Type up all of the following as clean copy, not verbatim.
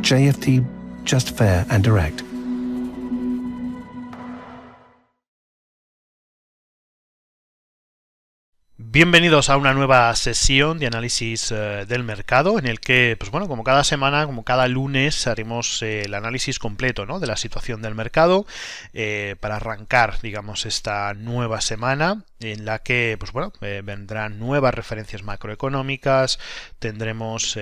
JFT, just fair and direct. Bienvenidos a una nueva sesión de análisis del mercado en el que, pues bueno, como cada semana, como cada lunes, haremos el análisis completo, ¿no?, de la situación del mercado para arrancar, digamos, esta nueva semana en la que, pues bueno, vendrán nuevas referencias macroeconómicas, tendremos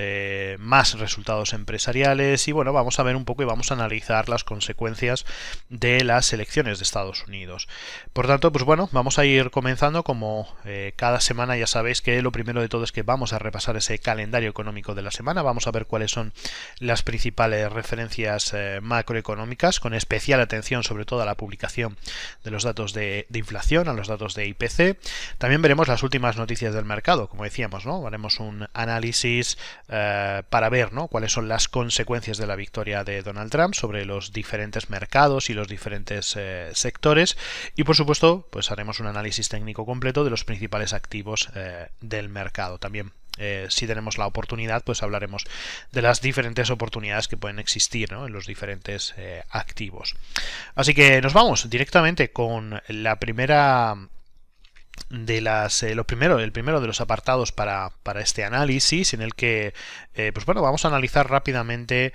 más resultados empresariales y bueno, vamos a ver un poco y vamos a analizar las consecuencias de las elecciones de Estados Unidos. Por tanto, pues bueno, vamos a ir comenzando como cada semana. Ya sabéis que lo primero de todo es que vamos a repasar ese calendario económico de la semana, vamos a ver cuáles son las principales referencias macroeconómicas, con especial atención sobre todo a la publicación de los datos de inflación, a los datos de IPC. También veremos las últimas noticias del mercado, como decíamos, ¿no? Haremos un análisis para ver, ¿no?, cuáles son las consecuencias de la victoria de Donald Trump sobre los diferentes mercados y los diferentes sectores, y por supuesto pues haremos un análisis técnico completo de los principales activos del mercado. También si tenemos la oportunidad, pues hablaremos de las diferentes oportunidades que pueden existir, ¿no?, en los diferentes activos. Así que nos vamos directamente con la primera de el primero de los apartados para este análisis, en el que pues bueno, vamos a analizar rápidamente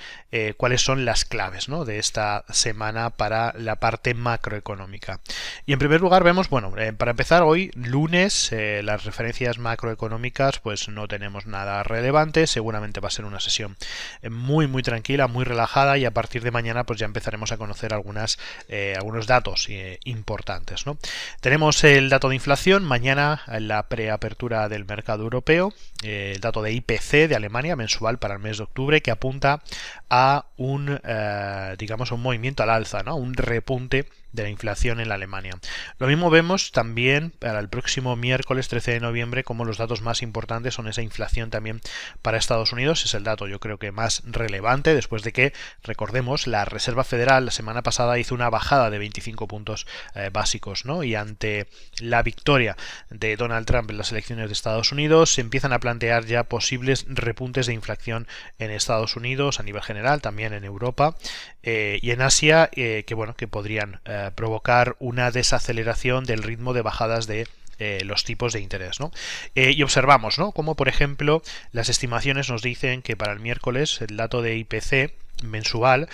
cuáles son las claves, ¿no?, de esta semana para la parte macroeconómica. Y en primer lugar vemos, bueno, para empezar hoy lunes, las referencias macroeconómicas pues no tenemos nada relevante, seguramente va a ser una sesión muy tranquila, muy relajada, y a partir de mañana pues ya empezaremos a conocer algunos datos importantes, ¿no? Tenemos el dato de inflación mañana en la preapertura del mercado europeo, el dato de IPC de Alemania mensual para el mes de octubre, que apunta a un movimiento al alza, ¿no?, un repunte de la inflación en la Alemania. Lo mismo vemos también para el próximo miércoles 13 de noviembre, como los datos más importantes son esa inflación también para Estados Unidos. Es el dato, yo creo, que más relevante, después de que, recordemos, la Reserva Federal la semana pasada hizo una bajada de 25 puntos básicos, ¿no? Y ante la victoria de Donald Trump en las elecciones de Estados Unidos, se empiezan a plantear ya posibles repuntes de inflación en Estados Unidos a nivel general, también en Europa y en Asia, que podrían provocar una desaceleración del ritmo de bajadas de los tipos de interés, ¿no? Y observamos, ¿no?, como por ejemplo las estimaciones nos dicen que para el miércoles el dato de IPC mensual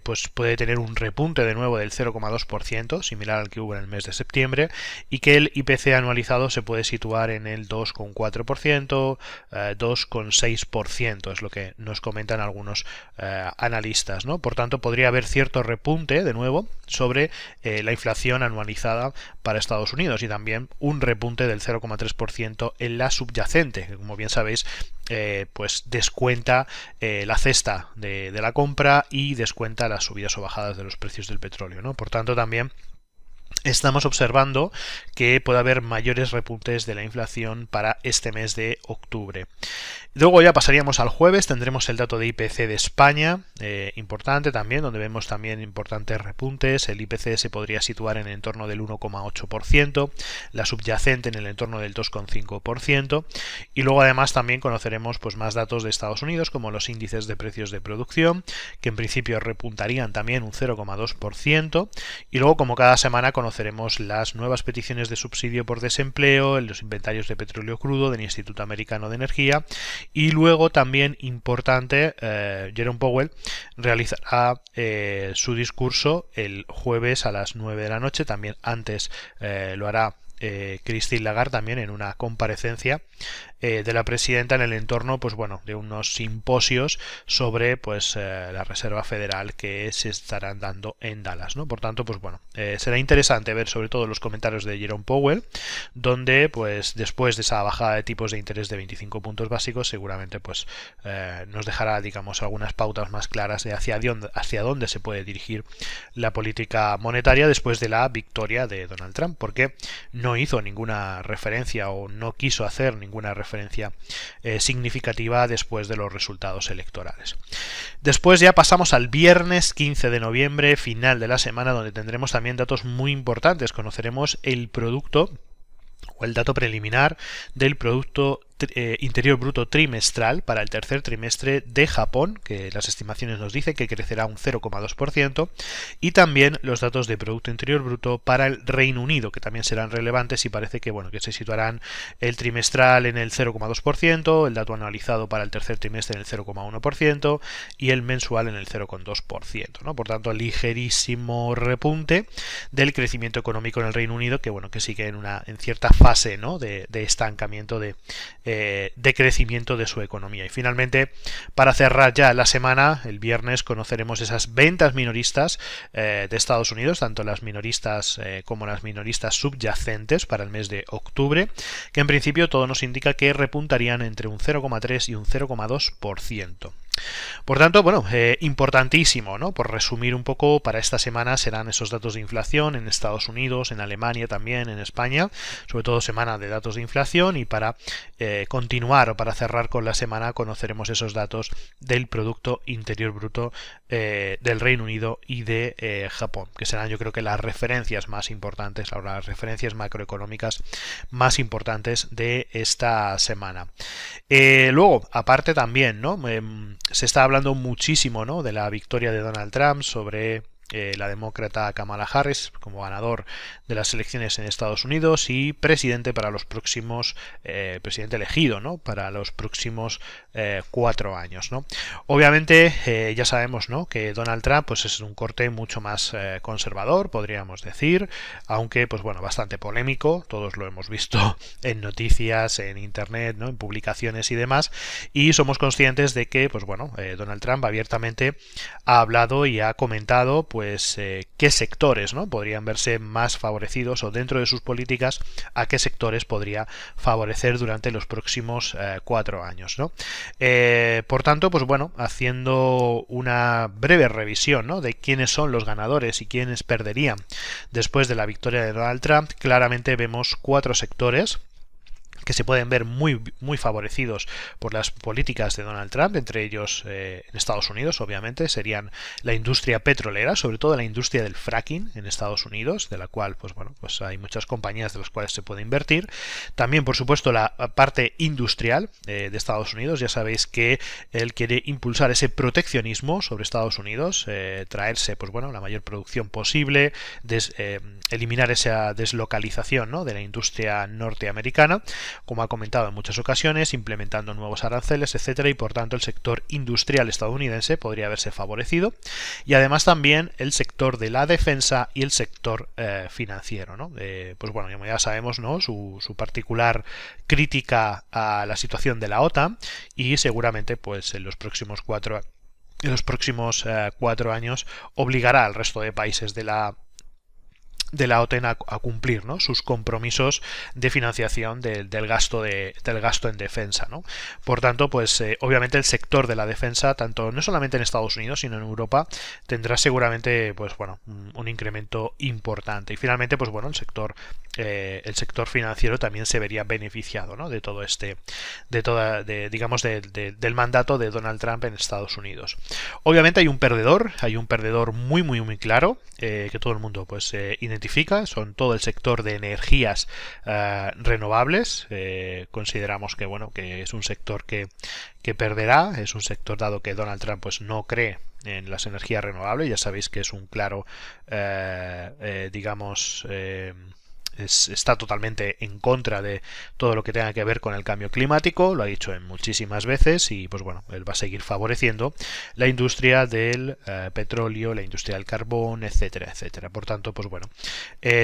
pues puede tener un repunte de nuevo del 0,2%, similar al que hubo en el mes de septiembre, y que el IPC anualizado se puede situar en el 2,4%, 2,6%, es lo que nos comentan algunos analistas, ¿no? Por tanto, podría haber cierto repunte de nuevo sobre la inflación anualizada para Estados Unidos, y también un repunte del 0,3% en la subyacente, que, como bien sabéis, pues descuenta la cesta de la compra y descuenta las subidas o bajadas de los precios del petróleo, ¿no? Por tanto, también estamos observando que puede haber mayores repuntes de la inflación para este mes de octubre. Luego ya pasaríamos al jueves, tendremos el dato de IPC de España, importante también, donde vemos también importantes repuntes. El IPC se podría situar en el entorno del 1,8%, la subyacente en el entorno del 2,5%, y luego además también conoceremos pues más datos de Estados Unidos, como los índices de precios de producción, que en principio repuntarían también un 0,2%, y luego, como cada semana, conoceremos las nuevas peticiones de subsidio por desempleo, los inventarios de petróleo crudo del Instituto Americano de Energía. Y luego también importante, Jerome Powell realizará su discurso el jueves a las 9 de la noche, también antes lo hará Christine Lagarde también en una comparecencia de la presidenta en el entorno, pues bueno, de unos simposios sobre pues la Reserva Federal que se estarán dando en Dallas, ¿no? Por tanto, pues bueno, será interesante ver sobre todo los comentarios de Jerome Powell, donde pues después de esa bajada de tipos de interés de 25 puntos básicos, seguramente pues nos dejará, digamos, algunas pautas más claras de hacia dónde se puede dirigir la política monetaria después de la victoria de Donald Trump, porque no hizo ninguna referencia o no quiso hacer ninguna referencia significativa después de los resultados electorales. Después ya pasamos al viernes 15 de noviembre, final de la semana, donde tendremos también datos muy importantes. Conoceremos el producto o el dato preliminar del Producto interior bruto trimestral para el tercer trimestre de Japón, que las estimaciones nos dicen que crecerá un 0,2%, y también los datos de Producto Interior Bruto para el Reino Unido, que también serán relevantes y parece que, bueno, que se situarán el trimestral en el 0,2%, el dato anualizado para el tercer trimestre en el 0,1% y el mensual en el 0,2%, ¿no? Por tanto, ligerísimo repunte del crecimiento económico en el Reino Unido, que, bueno, que sigue en cierta fase, ¿no?, de estancamiento, de crecimiento de su economía. Y finalmente, para cerrar ya la semana, el viernes conoceremos esas ventas minoristas de Estados Unidos, tanto las minoristas como las minoristas subyacentes para el mes de octubre, que en principio todo nos indica que repuntarían entre un 0,3 y un 0,2%. Por tanto, bueno, importantísimo, ¿no? Por resumir un poco, para esta semana serán esos datos de inflación en Estados Unidos, en Alemania también, en España, sobre todo semana de datos de inflación, y para continuar o para cerrar con la semana conoceremos esos datos del Producto Interior Bruto del Reino Unido y de Japón, que serán, yo creo, que las referencias más importantes, las referencias macroeconómicas más importantes de esta semana. Luego, aparte también, ¿no?, se está hablando muchísimo, ¿no?, de la victoria de Donald Trump sobre la demócrata Kamala Harris como ganador de las elecciones en Estados Unidos y presidente para los próximos, presidente elegido, ¿no?, para los próximos 4 años, ¿no? Obviamente ya sabemos, ¿no?, que Donald Trump pues es un corte mucho más conservador, podríamos decir, aunque pues bueno, bastante polémico, todos lo hemos visto en noticias, en internet, ¿no?, en publicaciones y demás, y somos conscientes de que pues bueno, Donald Trump abiertamente ha hablado y ha comentado pues qué sectores, ¿no?, podrían verse más favorecidos, o dentro de sus políticas a qué sectores podría favorecer durante los próximos 4 años, ¿no? Por tanto, pues bueno, haciendo una breve revisión, ¿no?, de quiénes son los ganadores y quiénes perderían después de la victoria de Donald Trump, claramente vemos 4 sectores que se pueden ver muy favorecidos por las políticas de Donald Trump, entre ellos en Estados Unidos, obviamente, serían la industria petrolera, sobre todo la industria del fracking en Estados Unidos, de la cual pues bueno, pues hay muchas compañías de las cuales se puede invertir. También, por supuesto, la parte industrial de Estados Unidos. Ya sabéis que él quiere impulsar ese proteccionismo sobre Estados Unidos, traerse pues bueno, la mayor producción posible, eliminar esa deslocalización, ¿no?, de la industria norteamericana, como ha comentado en muchas ocasiones, implementando nuevos aranceles, etcétera, y por tanto el sector industrial estadounidense podría verse favorecido, y además también el sector de la defensa y el sector financiero, ¿no? Pues bueno, como ya sabemos, ¿no?, su particular crítica a la situación de la OTAN, y seguramente pues en los próximos 4 años obligará al resto de países de la OTAN a cumplir, ¿no?, sus compromisos de financiación del gasto en defensa, ¿no? Por tanto, pues obviamente el sector de la defensa, tanto no solamente en Estados Unidos sino en Europa, tendrá seguramente pues bueno, un incremento importante. Y finalmente, pues bueno, el sector financiero también se vería beneficiado, ¿no?, de todo del mandato de Donald Trump en Estados Unidos. Obviamente hay un perdedor muy claro, que todo el mundo pues identifica, son todo el sector de energías renovables. Consideramos que bueno, que es un sector que perderá, es un sector, dado que Donald Trump pues no cree en las energías renovables. Ya sabéis que es un claro está totalmente en contra de todo lo que tenga que ver con el cambio climático, lo ha dicho en muchísimas veces, y pues bueno, él va a seguir favoreciendo la industria del petróleo, la industria del carbón, etcétera, etcétera. Por tanto, pues bueno,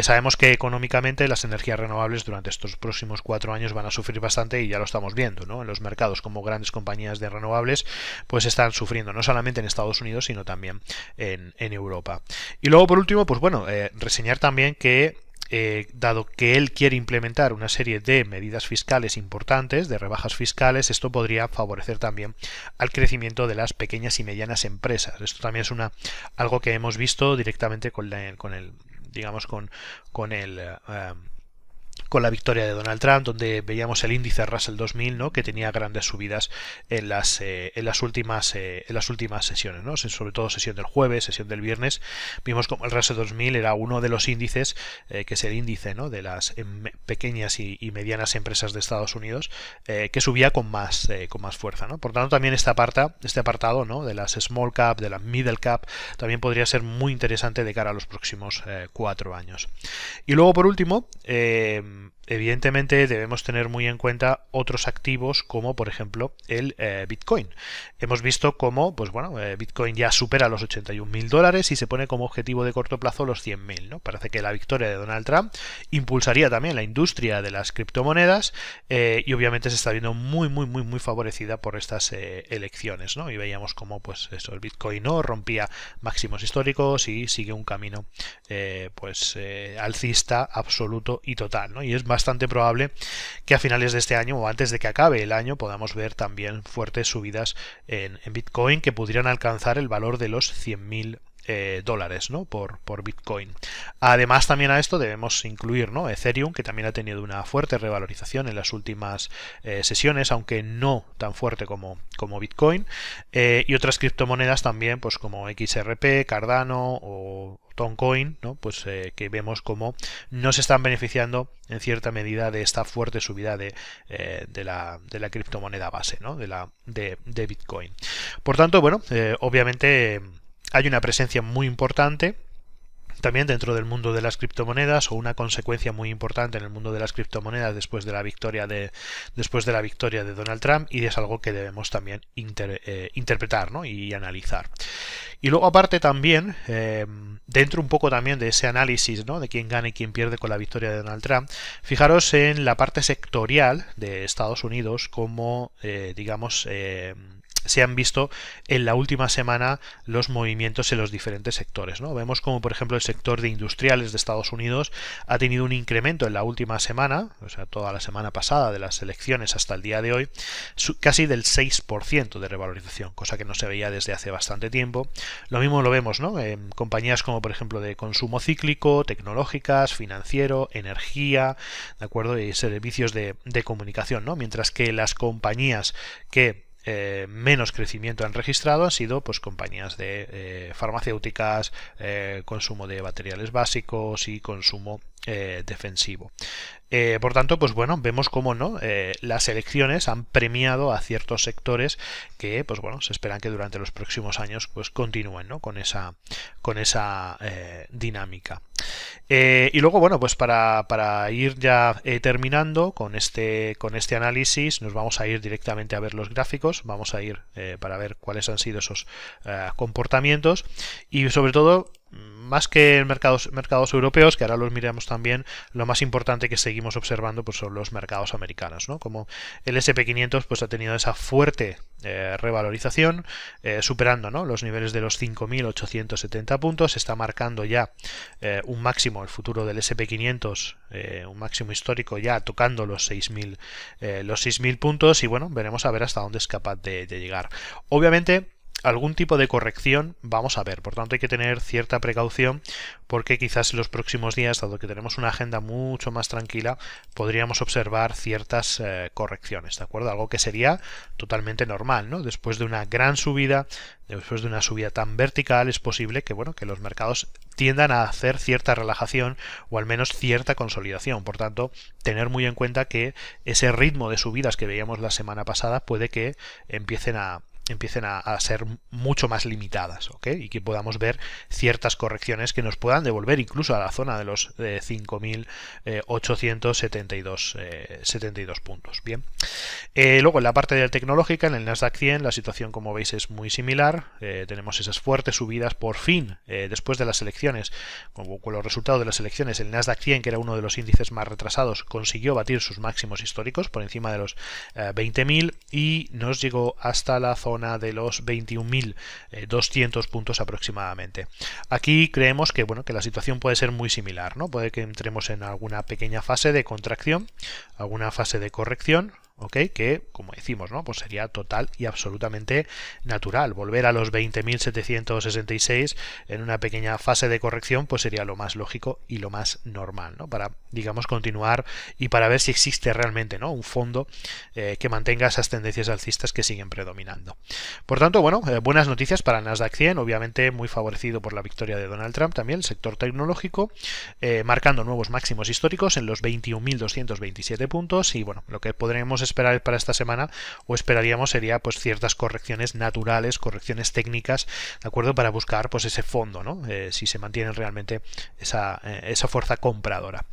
sabemos que económicamente las energías renovables durante estos próximos 4 años van a sufrir bastante, y ya lo estamos viendo, ¿no?, en los mercados, como grandes compañías de renovables pues están sufriendo, no solamente en Estados Unidos sino también en Europa. Y luego, por último, pues bueno, reseñar también que dado que él quiere implementar una serie de medidas fiscales importantes, de rebajas fiscales, esto podría favorecer también al crecimiento de las pequeñas y medianas empresas. Esto también es algo que hemos visto directamente con con la victoria de Donald Trump, donde veíamos el índice Russell 2000, ¿no? Que tenía grandes subidas en las últimas sesiones, ¿no? Sobre todo sesión del jueves, sesión del viernes, vimos como el Russell 2000 era uno de los índices, que es el índice, ¿no? De las pequeñas y medianas empresas de Estados Unidos, que subía con más fuerza, ¿no? Por tanto, también este apartado, ¿no? De las small cap, de la middle cap, también podría ser muy interesante de cara a los próximos 4 años. Y luego, por último, evidentemente debemos tener muy en cuenta otros activos como por ejemplo el Bitcoin. Hemos visto cómo pues bueno, Bitcoin ya supera los $81.000 y se pone como objetivo de corto plazo los 100.000, ¿no? Parece que la victoria de Donald Trump impulsaría también la industria de las criptomonedas, y obviamente se está viendo muy favorecida por estas elecciones, ¿no? Y veíamos cómo pues eso, el Bitcoin no rompía máximos históricos y sigue un camino alcista absoluto y total, ¿no? Y es bastante probable que a finales de este año o antes de que acabe el año podamos ver también fuertes subidas en Bitcoin que pudieran alcanzar el valor de los $100.000, ¿no? por Bitcoin. Además, también a esto debemos incluir, ¿no? Ethereum, que también ha tenido una fuerte revalorización en las últimas sesiones, aunque no tan fuerte como Bitcoin, y otras criptomonedas también, pues como XRP, Cardano o Toncoin, ¿no? Pues que vemos como no se están beneficiando en cierta medida de esta fuerte subida de la criptomoneda base, ¿no? de Bitcoin. Por tanto, bueno, obviamente hay una presencia muy importante también dentro del mundo de las criptomonedas, o una consecuencia muy importante en el mundo de las criptomonedas después de la victoria de Donald Trump, y es algo que debemos también interpretar, ¿no? Y analizar. Y luego aparte también, dentro un poco también de ese análisis, ¿no? De quién gana y quién pierde con la victoria de Donald Trump, fijaros en la parte sectorial de Estados Unidos, como se han visto en la última semana los movimientos en los diferentes sectores, ¿no? Vemos como por ejemplo el sector de industriales de Estados Unidos ha tenido un incremento en la última semana, o sea, toda la semana pasada de las elecciones hasta el día de hoy, casi del 6% de revalorización, cosa que no se veía desde hace bastante tiempo. Lo mismo lo vemos, ¿no? En compañías como por ejemplo de consumo cíclico, tecnológicas, financiero, energía, ¿de acuerdo? Y servicios de comunicación, ¿no? Mientras que las compañías que menos crecimiento han registrado han sido pues compañías de farmacéuticas, consumo de materiales básicos y consumo defensivo. Por tanto, pues bueno, vemos cómo no las elecciones han premiado a ciertos sectores que, pues bueno, se esperan que durante los próximos años pues continúen, ¿no? con esa dinámica. Y luego, bueno, pues para ir ya terminando con este análisis, nos vamos a ir directamente a ver los gráficos, vamos a ir para ver cuáles han sido esos comportamientos, y sobre todo, más que en mercados europeos, que ahora los miramos también, lo más importante que seguimos observando pues son los mercados americanos, ¿no? Como el S&P 500 pues ha tenido esa fuerte revalorización, superando, ¿no? los niveles de los 5.870 puntos, está marcando ya un máximo, el futuro del S&P 500, un máximo histórico ya tocando los 6.000 puntos, y bueno, veremos a ver hasta dónde es capaz de llegar. Obviamente, algún tipo de corrección vamos a ver, por tanto hay que tener cierta precaución, porque quizás en los próximos días, dado que tenemos una agenda mucho más tranquila, podríamos observar ciertas correcciones, ¿de acuerdo? Algo que sería totalmente normal, ¿no? Después de una gran subida, después de una subida tan vertical, es posible que, bueno, que los mercados tiendan a hacer cierta relajación o al menos cierta consolidación. Por tanto, tener muy en cuenta que ese ritmo de subidas que veíamos la semana pasada puede que empiecen a ser mucho más limitadas, ¿ok? Y que podamos ver ciertas correcciones que nos puedan devolver incluso a la zona de los 5.872 puntos. Bien. Luego en la parte de tecnológica, en el Nasdaq 100, la situación, como veis, es muy similar. Tenemos esas fuertes subidas por fin, después de las elecciones, con los resultados de las elecciones. El Nasdaq 100, que era uno de los índices más retrasados, consiguió batir sus máximos históricos por encima de los 20.000 y nos llegó hasta la zona de los 21.200 puntos aproximadamente. Aquí creemos que, bueno, que la situación puede ser muy similar, ¿no? Puede que entremos en alguna pequeña fase de contracción, alguna fase de corrección, ¿ok? Que, como decimos, ¿no? Pues sería total y absolutamente natural. Volver a los 20.766 en una pequeña fase de corrección, pues sería lo más lógico y lo más normal, ¿no? Para, digamos, continuar y para ver si existe realmente, ¿no? Un fondo que mantenga esas tendencias alcistas que siguen predominando. Por tanto, bueno, buenas noticias para el Nasdaq 100, obviamente muy favorecido por la victoria de Donald Trump también, el sector tecnológico, marcando nuevos máximos históricos en los 21.227 puntos y, bueno, lo que podremos esperar para esta semana o esperaríamos sería pues ciertas correcciones naturales, correcciones técnicas, ¿de acuerdo? Para buscar pues ese fondo, ¿no? Si se mantiene realmente esa fuerza compradora.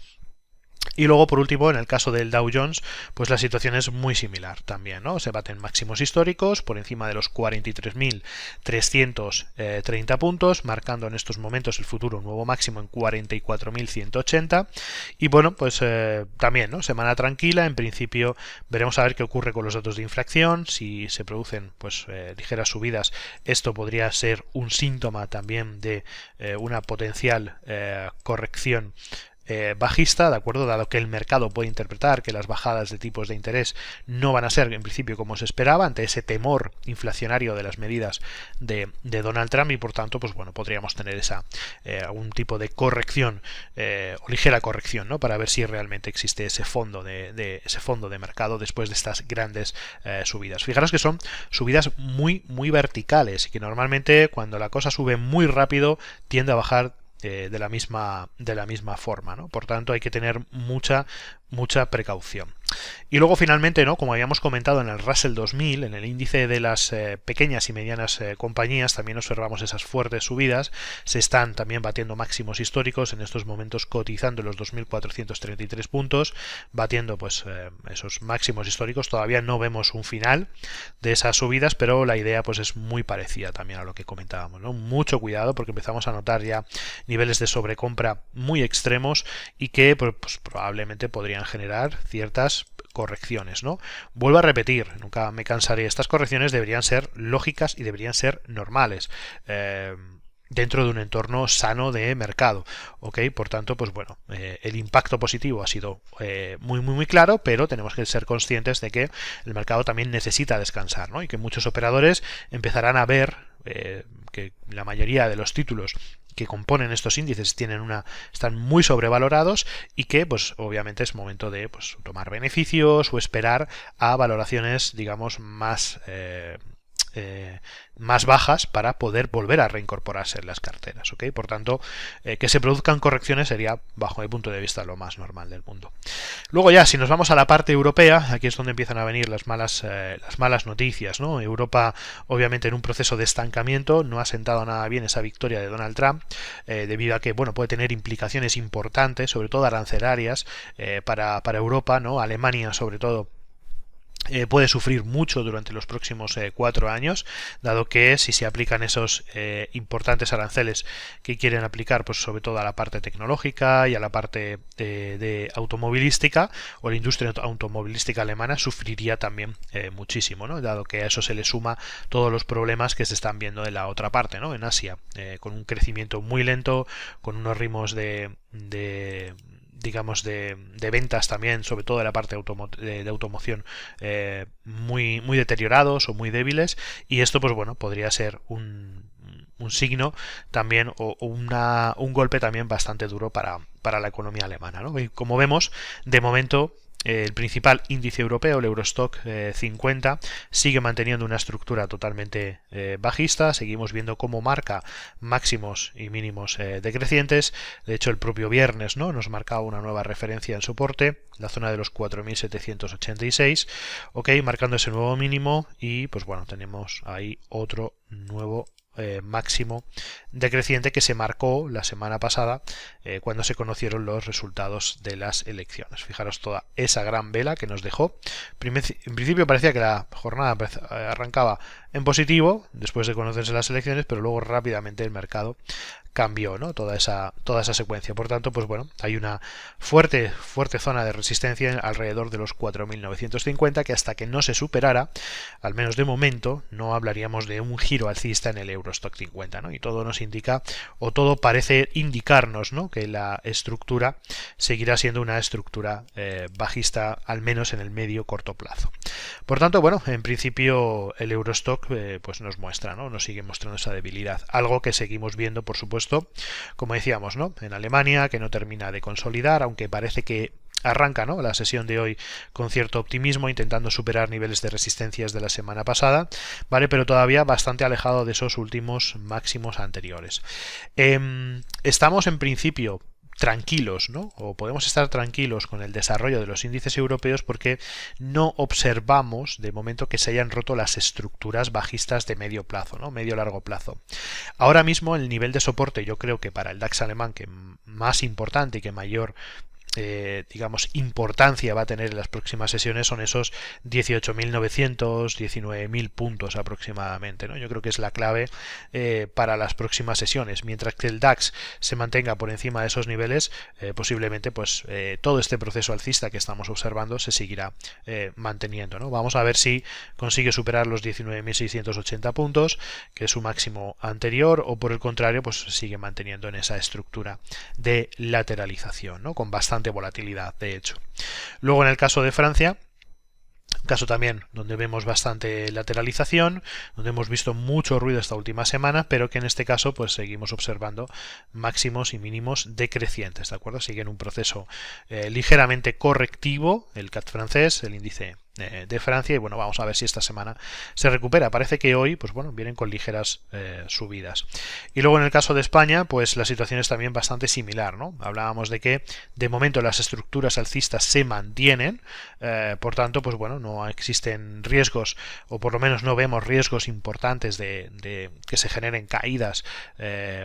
Y luego, por último, en el caso del Dow Jones, pues la situación es muy similar también, ¿no? Se baten máximos históricos por encima de los 43.330 puntos, marcando en estos momentos el futuro un nuevo máximo en 44.180. Y bueno, pues también, ¿no? Semana tranquila, en principio veremos a ver qué ocurre con los datos de inflación, si se producen pues ligeras subidas, esto podría ser un síntoma también de una potencial corrección bajista, ¿de acuerdo? Dado que el mercado puede interpretar que las bajadas de tipos de interés no van a ser en principio como se esperaba ante ese temor inflacionario de las medidas de Donald Trump y por tanto, pues bueno, podríamos tener algún tipo de corrección o ligera corrección, ¿no? Para ver si realmente existe ese fondo de mercado después de estas grandes subidas. Fijaros que son subidas muy verticales y que normalmente cuando la cosa sube muy rápido tiende a bajar de la misma forma, ¿no? Por tanto hay que tener mucha precaución. Y luego finalmente, ¿no? Como habíamos comentado en el Russell 2000, en el índice de las pequeñas y medianas compañías, también observamos esas fuertes subidas, se están también batiendo máximos históricos, en estos momentos cotizando los 2.433 puntos, batiendo pues esos máximos históricos. Todavía no vemos un final de esas subidas, pero la idea pues es muy parecida también a lo que comentábamos, ¿no? Mucho cuidado porque empezamos a notar ya niveles de sobrecompra muy extremos y que pues probablemente podrían generar ciertas correcciones, ¿no? Vuelvo a repetir, nunca me cansaré, estas correcciones deberían ser lógicas y deberían ser normales. Dentro de un entorno sano de mercado, ¿ok? Por tanto, pues bueno, el impacto positivo ha sido muy claro, pero tenemos que ser conscientes de que el mercado también necesita descansar, ¿no? Y que muchos operadores empezarán a ver que la mayoría de los títulos que componen estos índices están muy sobrevalorados y que pues obviamente es momento de pues tomar beneficios o esperar a valoraciones digamos más bajas para poder volver a reincorporarse en las carteras, ¿ok? Por tanto, que se produzcan correcciones sería, bajo mi punto de vista, lo más normal del mundo. Luego ya, si nos vamos a la parte europea, aquí es donde empiezan a venir las malas noticias, ¿no? Europa, obviamente, en un proceso de estancamiento, no ha sentado nada bien esa victoria de Donald Trump, debido a que, bueno, puede tener implicaciones importantes, sobre todo arancelarias, para Europa, ¿no? Alemania, sobre todo, puede sufrir mucho durante los próximos 4 años, dado que si se aplican esos importantes aranceles que quieren aplicar, pues sobre todo a la parte tecnológica y a la parte de automovilística, o la industria automovilística alemana sufriría también muchísimo, ¿no? Dado que a eso se le suma todos los problemas que se están viendo en la otra parte, ¿no? En Asia, con un crecimiento muy lento, con unos ritmos digamos de ventas también, sobre todo de la parte de automoción, muy deteriorados o muy débiles, y esto pues bueno podría ser un signo también o un golpe también bastante duro para la economía alemana, ¿no? Y como vemos, de momento el principal índice europeo, el Eurostock 50, sigue manteniendo una estructura totalmente bajista. Seguimos viendo cómo marca máximos y mínimos decrecientes. De hecho, el propio viernes, ¿no?, nos marcaba una nueva referencia en soporte, la zona de los 4.786, ok, marcando ese nuevo mínimo, y pues bueno, tenemos ahí otro nuevo máximo decreciente que se marcó la semana pasada cuando se conocieron los resultados de las elecciones. Fijaros toda esa gran vela que nos dejó. En principio parecía que la jornada arrancaba en positivo después de conocerse las elecciones, pero luego rápidamente el mercado cambió, ¿no? Toda esa secuencia. Por tanto, pues bueno, hay una fuerte zona de resistencia alrededor de los 4.950 que hasta que no se superara, al menos de momento, no hablaríamos de un giro alcista en el Eurostock 50, ¿no? Y todo nos indica, o todo parece indicarnos, ¿no? Que la estructura seguirá siendo una estructura bajista, al menos en el medio corto plazo. Por tanto, bueno, en principio el Eurostock pues nos muestra, ¿no? Nos sigue mostrando esa debilidad, algo que seguimos viendo, por supuesto, como decíamos, ¿no? En Alemania, que no termina de consolidar, aunque parece que arranca, ¿no? La sesión de hoy con cierto optimismo, intentando superar niveles de resistencias de la semana pasada, ¿vale? Pero todavía bastante alejado de esos últimos máximos anteriores. Estamos en principio tranquilos, ¿no? O podemos estar tranquilos con el desarrollo de los índices europeos porque no observamos de momento que se hayan roto las estructuras bajistas de medio plazo, ¿no? Medio-largo plazo. Ahora mismo el nivel de soporte, yo creo que para el DAX alemán, que más importante y que mayor digamos, importancia va a tener en las próximas sesiones, son esos 18.900, 19.000 puntos aproximadamente, ¿no? Yo creo que es la clave para las próximas sesiones, mientras que el DAX se mantenga por encima de esos niveles, posiblemente pues todo este proceso alcista que estamos observando se seguirá manteniendo, ¿no? Vamos a ver si consigue superar los 19.680 puntos, que es su máximo anterior, o por el contrario, pues sigue manteniendo en esa estructura de lateralización, ¿no? Con bastante volatilidad, de hecho. Luego, en el caso de Francia, caso también donde vemos bastante lateralización, donde hemos visto mucho ruido esta última semana, pero que en este caso pues seguimos observando máximos y mínimos decrecientes, ¿de acuerdo? Sigue en un proceso ligeramente correctivo el CAC francés, el índice de Francia, y bueno, vamos a ver si esta semana se recupera. Parece que hoy, pues bueno, vienen con ligeras subidas. Y luego en el caso de España, pues la situación es también bastante similar, ¿no? Hablábamos de que de momento las estructuras alcistas se mantienen, por tanto, pues bueno, no existen riesgos, o por lo menos no vemos riesgos importantes de que se generen caídas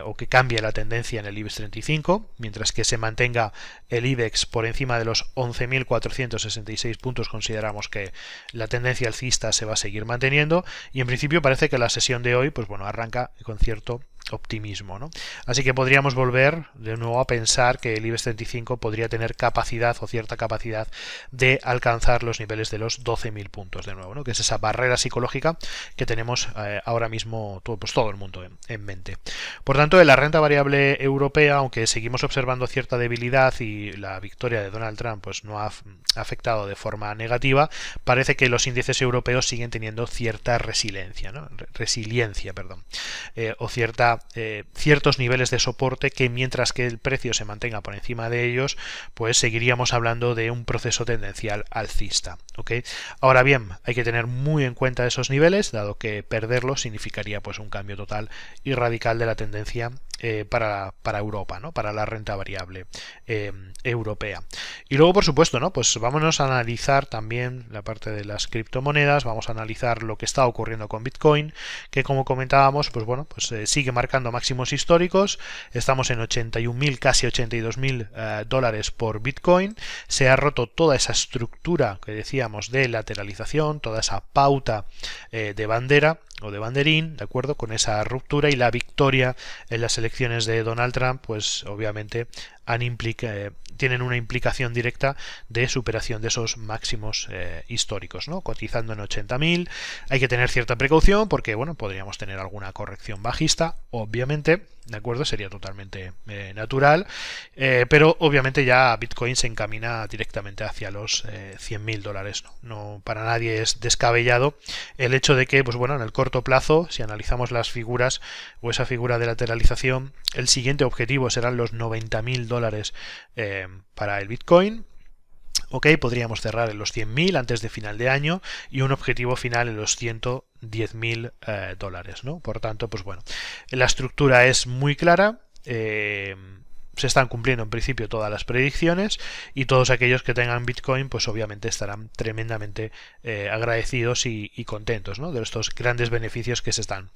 o que cambie la tendencia en el IBEX 35, mientras que se mantenga el IBEX por encima de los 11.466 puntos, consideramos que la tendencia alcista se va a seguir manteniendo, y en principio parece que la sesión de hoy, pues bueno, arranca con cierto optimismo, ¿no? Así que podríamos volver de nuevo a pensar que el IBEX 35 podría tener capacidad o cierta capacidad de alcanzar los niveles de los 12.000 puntos de nuevo, ¿no? Que es esa barrera psicológica que tenemos ahora mismo todo el mundo en mente. Por tanto, en la renta variable europea, aunque seguimos observando cierta debilidad y la victoria de Donald Trump pues no ha afectado de forma negativa, parece que los índices europeos siguen teniendo cierta resiliencia, ¿no? O ciertos niveles de soporte que, mientras que el precio se mantenga por encima de ellos, pues seguiríamos hablando de un proceso tendencial alcista, ¿ok? Ahora bien, hay que tener muy en cuenta esos niveles, dado que perderlos significaría pues un cambio total y radical de la tendencia para Europa, ¿no? Para la renta variable europea. Y luego, por supuesto, ¿no? Pues vámonos a analizar también la parte de las criptomonedas, vamos a analizar lo que está ocurriendo con Bitcoin, que como comentábamos, pues bueno, pues sigue marcando máximos históricos, estamos en 81.000, casi 82.000 dólares por Bitcoin, se ha roto toda esa estructura que decíamos de lateralización, toda esa pauta de bandera o de banderín, ¿de acuerdo? Con esa ruptura y la victoria en las elecciones de Donald Trump, pues obviamente tienen una implicación directa de superación de esos máximos históricos, ¿no? Cotizando en 80.000, hay que tener cierta precaución porque, bueno, podríamos tener alguna corrección bajista, obviamente, ¿de acuerdo? Sería totalmente natural, pero obviamente ya Bitcoin se encamina directamente hacia los 100.000 dólares, ¿no? No, para nadie es descabellado el hecho de que, pues bueno, en el corto plazo, si analizamos las figuras o esa figura de lateralización, el siguiente objetivo serán los 90.000 dólares para el Bitcoin. Ok, podríamos cerrar en los 100.000 antes de final de año y un objetivo final en los 110.000 dólares, ¿no? Por tanto, pues bueno, la estructura es muy clara. se están cumpliendo en principio todas las predicciones, y todos aquellos que tengan Bitcoin pues obviamente estarán tremendamente agradecidos y contentos, ¿no?, de estos grandes beneficios que se están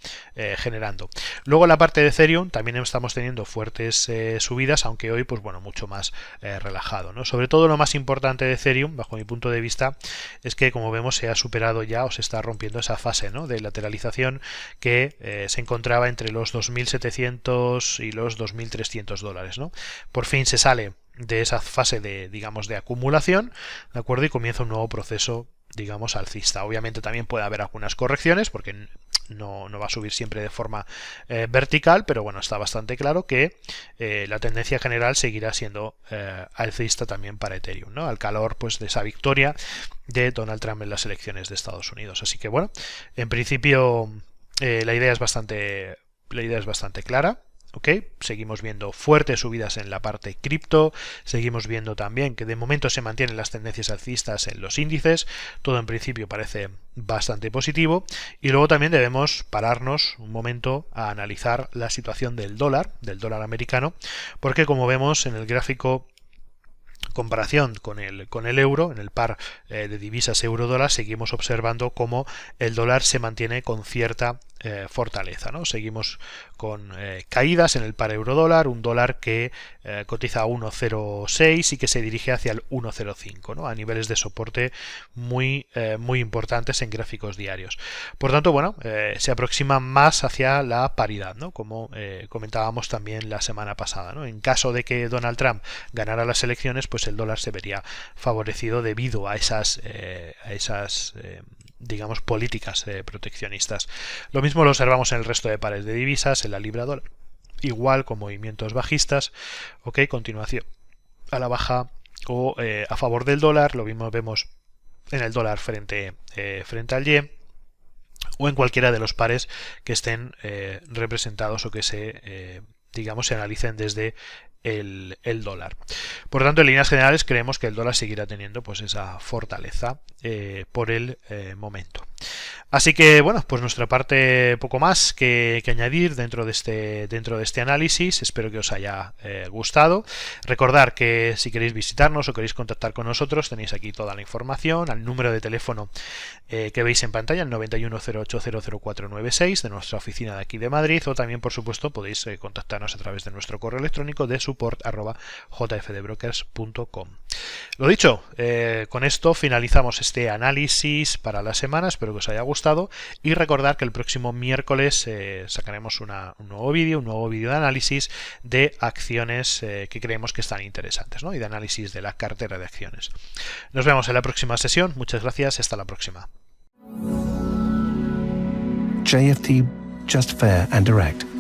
generando. Luego en la parte de Ethereum también estamos teniendo fuertes subidas, aunque hoy pues bueno, mucho más relajado, ¿no? Sobre todo lo más importante de Ethereum bajo mi punto de vista es que, como vemos, se ha superado ya, o se está rompiendo esa fase, ¿no?, de lateralización que se encontraba entre los 2.700 y los 2.300 dólares, ¿no? Por fin se sale de esa fase de, digamos, de acumulación, ¿de acuerdo? Y comienza un nuevo proceso, digamos, alcista. Obviamente también puede haber algunas correcciones, porque no va a subir siempre de forma vertical, pero bueno, está bastante claro que la tendencia general seguirá siendo alcista también para Ethereum, ¿no?, al calor pues de esa victoria de Donald Trump en las elecciones de Estados Unidos. Así que bueno, en principio la idea es bastante clara. ¿Ok? Seguimos viendo fuertes subidas en la parte cripto, seguimos viendo también que de momento se mantienen las tendencias alcistas en los índices, todo en principio parece bastante positivo, y luego también debemos pararnos un momento a analizar la situación del dólar americano, porque como vemos en el gráfico comparación con el euro, en el par de divisas euro-dólar, seguimos observando cómo el dólar se mantiene con cierta fortaleza, ¿no? Seguimos con caídas en el par euro-dólar, un dólar que cotiza a 1,06 y que se dirige hacia el 1,05, ¿no?, a niveles de soporte muy importantes en gráficos diarios. Por tanto, bueno, se aproxima más hacia la paridad, ¿no?, como comentábamos también la semana pasada, ¿no? En caso de que Donald Trump ganara las elecciones, pues el dólar se vería favorecido debido a esas digamos, políticas proteccionistas. Lo mismo lo observamos en el resto de pares de divisas, en la libra dólar, igual con movimientos bajistas, ok, continuación a la baja o a favor del dólar. Lo mismo vemos en el dólar frente al yen, o en cualquiera de los pares que estén representados o que se digamos, se analicen desde el dólar. Por tanto, en líneas generales creemos que el dólar seguirá teniendo pues esa fortaleza por el momento. Así que bueno, pues nuestra parte poco más que añadir dentro de este análisis. Espero que os haya gustado. Recordar que si queréis visitarnos o queréis contactar con nosotros, tenéis aquí toda la información al número de teléfono que veis en pantalla, el 910800496 de nuestra oficina de aquí de Madrid, o también por supuesto podéis contactarnos a través de nuestro correo electrónico de support@jfdbrokers.com. Lo dicho, con esto finalizamos este análisis para la semana. Espero que os haya gustado, y recordar que el próximo miércoles sacaremos un nuevo vídeo de análisis de acciones que creemos que están interesantes, ¿no?, y de análisis de la cartera de acciones. Nos vemos en la próxima sesión. Muchas gracias, hasta la próxima. JFD, just fair and direct.